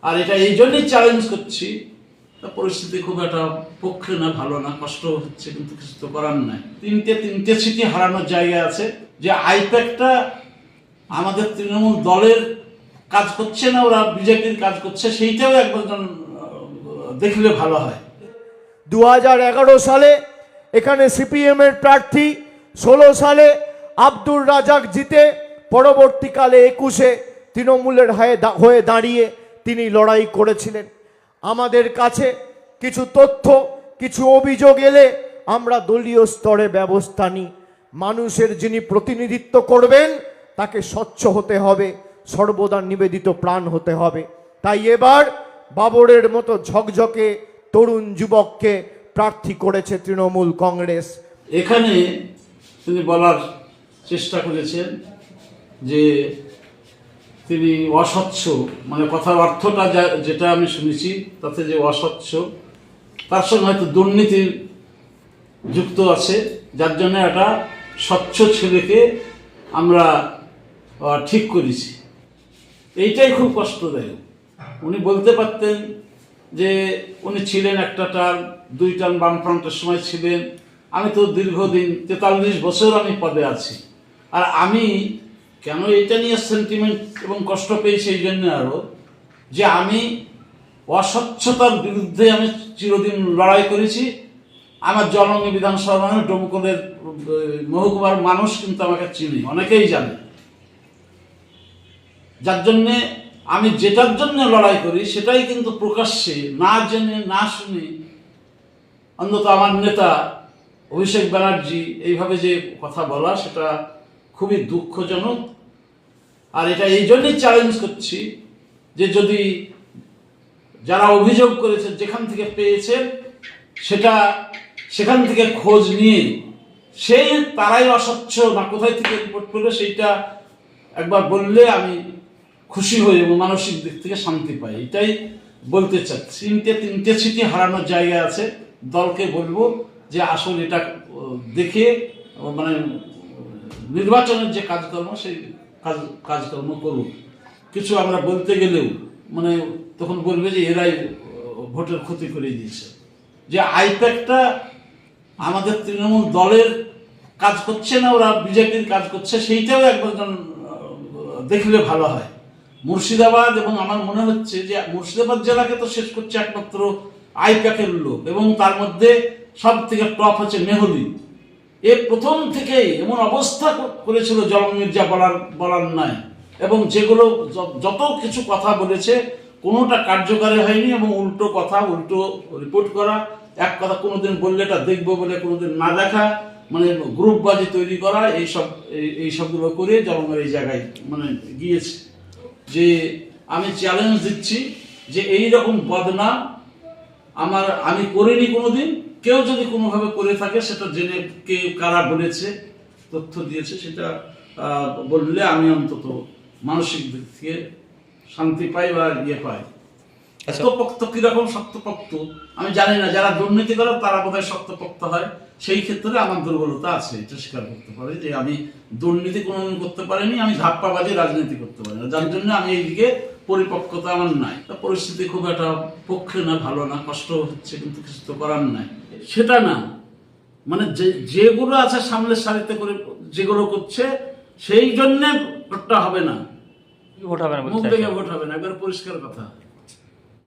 আর এটা এই জন্যই চ্যালেঞ্জ করছি, পরিস্থিতি খুব একটা পক্ষে না, ভালো না, কষ্ট হচ্ছে, কিন্তু কিছু তো করার নাই। তিনটে সিটি হারানোর জায়গা আছে। যে আইপ্যাকটা আমাদের তৃণমূল দলের কাজ করছে না, ওরা বিজেপির কাজ করছে, সেইটাও একবার দেখলে ভালো হয়। 2011 সালে এখানে সিপিএম এর প্রার্থী, 16 সালে আব্দুর রাজাক জিতে, পরবর্তীকালে 21-এ তৃণমূলের হয়ে দাঁড়িয়ে তিনি লড়াই করেছিলেন। আমাদের কাছে কিছু তথ্য, কিছু অভিযোগ এলে আমরা দলীয় স্তরে ব্যবস্থা নিই। মানুষের যিনি প্রতিনিধিত্ব করবেন তাকে স্বচ্ছ হতে হবে, সর্বদা নিবেদিত প্রাণ হতে হবে। তাই এবার বাবরের মতো ঝকঝকে তরুণ যুবককে প্রার্থী করেছে তৃণমূল কংগ্রেস। এখানে তিনি বলার চেষ্টা করেছেন যে তিনি অস্বচ্ছ, মানে কথার অর্থটা যেটা আমি শুনেছি তাতে যে অস্বচ্ছ, তার সঙ্গে হয়তো দুর্নীতি যুক্ত আছে, যার জন্য একটা স্বচ্ছ ছেলেকে আমরা ঠিক করেছি। এইটাই খুব কষ্টদায়ক। উনি বলতে পারতেন যে উনি ছিলেন একটা টার্ম, 2 টার্ম বামফ্রন্টের সময় ছিলেন, আমি তো দীর্ঘদিন 43 বছর আমি পদে আছি। আর আমি কেন এটা নিয়ে সেন্টিমেন্ট এবং কষ্ট পেয়েছি এই জন্য আরও, যে আমি অস্বচ্ছতার বিরুদ্ধে আমি চিরদিন লড়াই করেছি। আমার জননী বিধানসভা মানে ডোমকলের মহকুমার মানুষ কিন্তু আমাকে চিনি, অনেকেই জানে। যার জন্যে আমি যেটার জন্য লড়াই করি সেটাই কিন্তু প্রকাশ্যে না জেনে না শুনে, অন্তত আমার নেতা অভিষেক ব্যানার্জি এইভাবে যে কথা বলা, সেটা খুবই দুঃখজনক। আর এটা এই জন্যই চ্যালেঞ্জ করছি যে যদি যারা অভিযোগ করেছে, যেখান থেকে পেয়েছে সেখান থেকে খোঁজ নিয়ে তারাই অস্বচ্ছ না কোথায় থেকে রিপোর্ট করবে সেইটা একবার বললে আমি খুশি হই এবং মানসিক দিক থেকে শান্তি পাই। এটাই বলতে চাচ্ছি। তিনটে সিটি হারানোর জায়গা আছে। দলকে বলবো যে আসলে এটা দেখে, মানে নির্বাচনের যে কাজকর্ম সেই কাজকর্ম করুক। কিছু আমরা বলতে গেলেও মানে তখন বলবে যে এরাই ভোটের ক্ষতি করে দিয়েছে। যে আইপ্যাকটা আমাদের তৃণমূল দলের কাজ করছে না, ওরা বিজেপির কাজ করছে, সেইটাও একবার দেখলে ভালো হয়। মুর্শিদাবাদ, এবং আমার মনে হচ্ছে যে মুর্শিদাবাদ জেলাকে তো শেষ করছে একমাত্র আইপ্যাকের লোক, এবং তার মধ্যে সব থেকে টপ হচ্ছে মেহুলি। প্রথম থেকেই এমন অবস্থা করেছিল জলম মির্জা বলার নাই, এবং যেগুলো যত কিছু কথা বলেছে কোনোটা কার্যকারী হয়নি, এবং উল্টো কথা, উল্টো রিপোর্ট করা, এক কথা কোনোদিন বললে এটা দেখবো বলে কোনোদিন না দেখা, মানে গ্রুপবাজি তৈরি করা, এইসবগুলো করে জলমের এই জায়গায় মানে গিয়েছে। যে আমি চ্যালেঞ্জ দিচ্ছি যে এই রকম বদনাম আমি করিনি কোনোদিন। কেউ যদি কোনোভাবে করে থাকে সেটা জেনে কারা বলেছে, তথ্য দিয়েছে, সেটা বললে আমি অন্তত মানসিক দিক থেকে শান্তি পাই বা পাই। শক্তপোক্ত কিরকম শক্তপোক্ত আমি জানি না, যারা দুর্নীতি করে তারা বোধহয় শক্তপোক্ত হয়। সেই ক্ষেত্রে আমার দুর্বলতা আছে, এটা স্বীকার করতে পারি যে আমি দুর্নীতি কোনোদিন করতে পারিনি, আমি ধাপ্পাবাজি রাজনীতি করতে পারি না, যার জন্য আমি এইদিকে পরিপক্কতা আমার নাই। পরিস্থিতি খুব একটা পক্ষে না, ভালো না, কষ্ট হচ্ছে, কিন্তু কিছু তো করার নাই। সেটা না, মানে যেগুলো আছে সামনের সারিতে করে যেগুলো করছে সেই জন্যে ভোটটা হবে না, মুখ দেখে ভোট হবে না, একবার পরিষ্কার কথা।